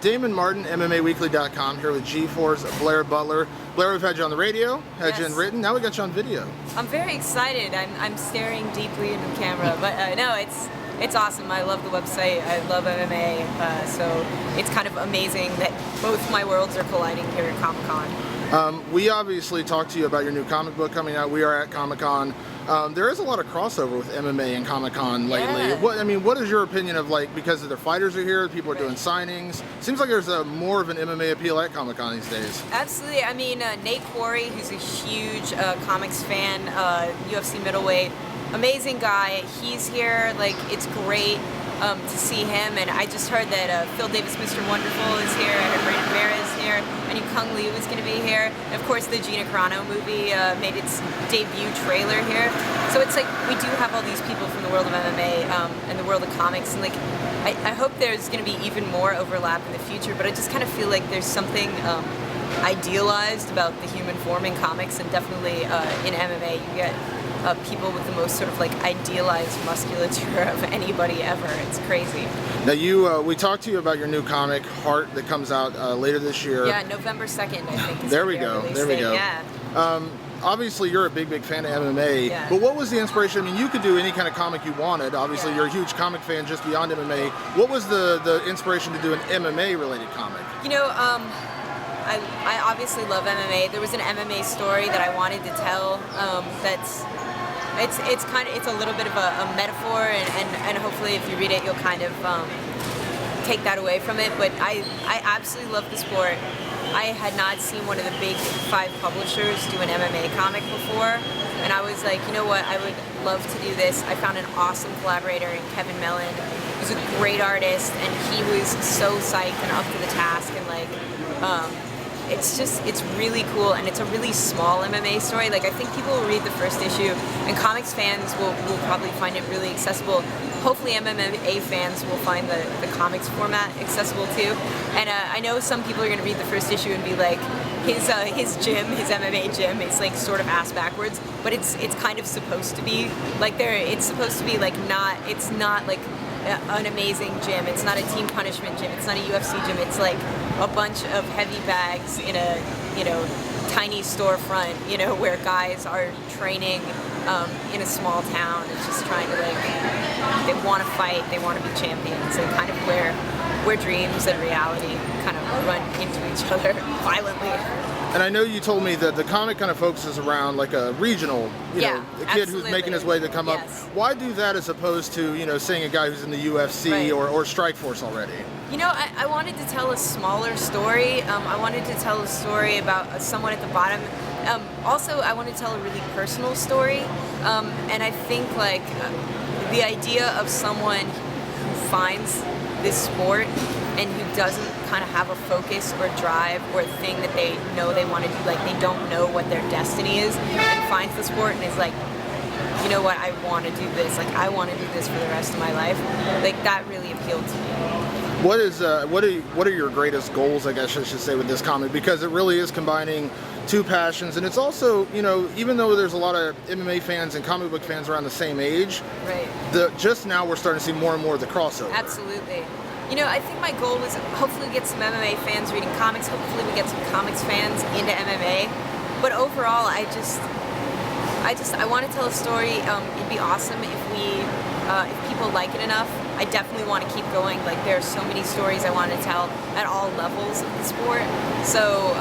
Damon Martin, MMAWeekly.com, here with G4's Blair Butler. Blair, we've had you on the radio, had you in written, now we got you on video. I'm very excited. I'm staring deeply into the camera, but no, it's awesome. I love the website. I love MMA, so it's kind of amazing that both my worlds are colliding here at Comic-Con. We obviously talked to you about your new comic book coming out. We are at Comic-Con. There is a lot of crossover with MMA and Comic-Con lately. Yeah. What is your opinion of, like, because their fighters are here, people are doing signings? Seems like there's more of an MMA appeal at Comic-Con these days. Absolutely. I mean, Nate Quarry, who's a huge comics fan, UFC middleweight, amazing guy. He's here. Like, it's great to see him. And I just heard that Phil Davis, Mr. Wonderful, is here. I heard Brandon Vera is here. I knew Kung Liu was going to be here. And of course, the Gina Carano movie made its debut trailer here. So it's like we do have all these people from the world of MMA and the world of comics. And like, I hope there's going to be even more overlap in the future. But I just kind of feel like there's something idealized about the human form in comics, and definitely in MMA you get people with the most sort of like idealized musculature of anybody ever. It's crazy. Now we talked to you about your new comic, Heart, that comes out later this year. Yeah, November 2nd, I think. There we go. There we go. Yeah. Obviously, you're a big fan of MMA, but what was the inspiration? I mean, you could do any kind of comic you wanted. Obviously, you're a huge comic fan just beyond MMA. What was the inspiration to do an MMA-related comic? You know, I obviously love MMA. There was an MMA story that I wanted to tell it's a little bit of a metaphor, and hopefully if you read it, you'll kind of take that away from it. But I absolutely love the sport. I had not seen one of the big 5 publishers do an MMA comic before, and I was like, you know what, I would love to do this. I found an awesome collaborator in Kevin Mellon, who's a great artist, and he was so psyched and up to the task, and like, it's really cool, and it's a really small MMA story. Like, I think people will read the first issue, and comics fans will probably find it really accessible. Hopefully MMA fans will find the comics format accessible too. And I know some people are going to read the first issue and be like, his gym, his MMA gym, is like sort of ass backwards, but it's kind of supposed to be like it's supposed to be like it's not like an amazing gym. It's not a team punishment gym. It's not a UFC gym. It's like a bunch of heavy bags in a tiny storefront, where guys are training in a small town and just trying to they want to fight, they want to be champions, and kind of where dreams and reality kind of run into each other violently. And I know you told me that the comic kind of focuses around like a regional, a kid who's making his way to come up. Why do that as opposed to, seeing a guy who's in the UFC or Strikeforce already? I wanted to tell a smaller story. I wanted to tell a story about someone at the bottom. Also, I wanted to tell a really personal story. And I think the idea of someone who finds this sport and who doesn't kind of have a focus or drive or a thing that they know they want to do, like they don't know what their destiny is, and finds the sport and is like, you know what, I want to do this. Like, I want to do this for the rest of my life. Like, that really appealed to me. What are your greatest goals, I guess I should say, with this comic? Because it really is combining 2 passions, and it's also, even though there's a lot of MMA fans and comic book fans around the same age, just now we're starting to see more and more of the crossover. Absolutely. I think my goal was hopefully get some MMA fans reading comics. Hopefully we get some comics fans into MMA. But overall, I want to tell a story. It'd be awesome if people like it enough. I definitely want to keep going. Like, there are so many stories I want to tell at all levels of the sport. So,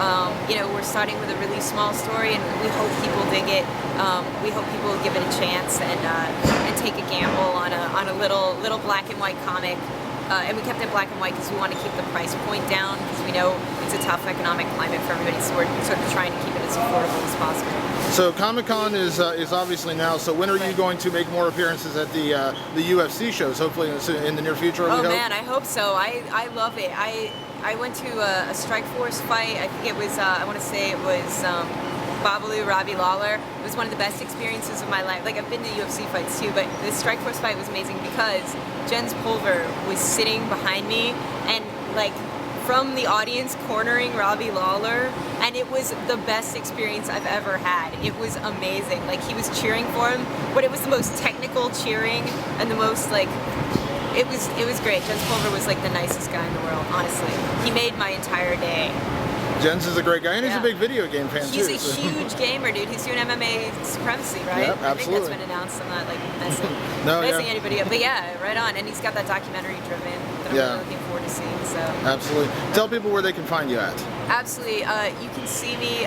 we're starting with a really small story, and we hope people dig it. We hope people will give it a chance and take a gamble on a little black and white comic. And we kept it black and white because we want to keep the price point down, because we know it's a tough economic climate for everybody, so we're sort of trying to keep it as affordable as possible. So Comic-Con is obviously now, so when are you going to make more appearances at the UFC shows, hopefully in the near future? Oh man, I hope so. I love it. I went to a Strikeforce fight. I think it was, I want to say it was Babalu Robbie Lawler. It was one of the best experiences of my life. Like, I've been to UFC fights too, but the Strikeforce fight was amazing because Jens Pulver was sitting behind me, and from the audience cornering Robbie Lawler, and it was the best experience I've ever had. It was amazing. Like, he was cheering for him, but it was the most technical cheering and the most It was great. Jens Pulver was like the nicest guy in the world, honestly. He made my entire day. Jens is a great guy, and he's a big video game fan too. He's a huge gamer, dude. He's doing MMA Supremacy, right? Yep, absolutely. I think that's been announced. I'm not like messing anybody up, but yeah, right on. And he's got that documentary driven that I'm really looking forward to seeing. So absolutely. Tell people where they can find you at. Absolutely. You can see me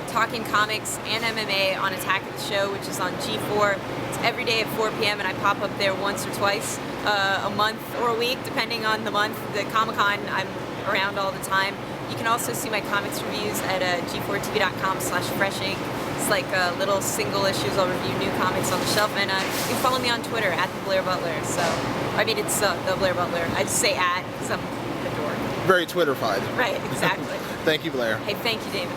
talking comics and MMA on Attack of the Show, which is on G4. It's every day at 4 p.m. and I pop up there once or twice a month or a week, depending on the month. The Comic-Con, I'm around all the time. You can also see my comics reviews at G4TV.com/freshing. It's like little single issues. I'll review new comics on the shelf, and you can follow me on Twitter at the Blair Butler. So, I mean, it's the Blair Butler. I just say at because I'm a dork. Very Twitterfied. Right, exactly. Thank you, Blair. Hey, thank you, David.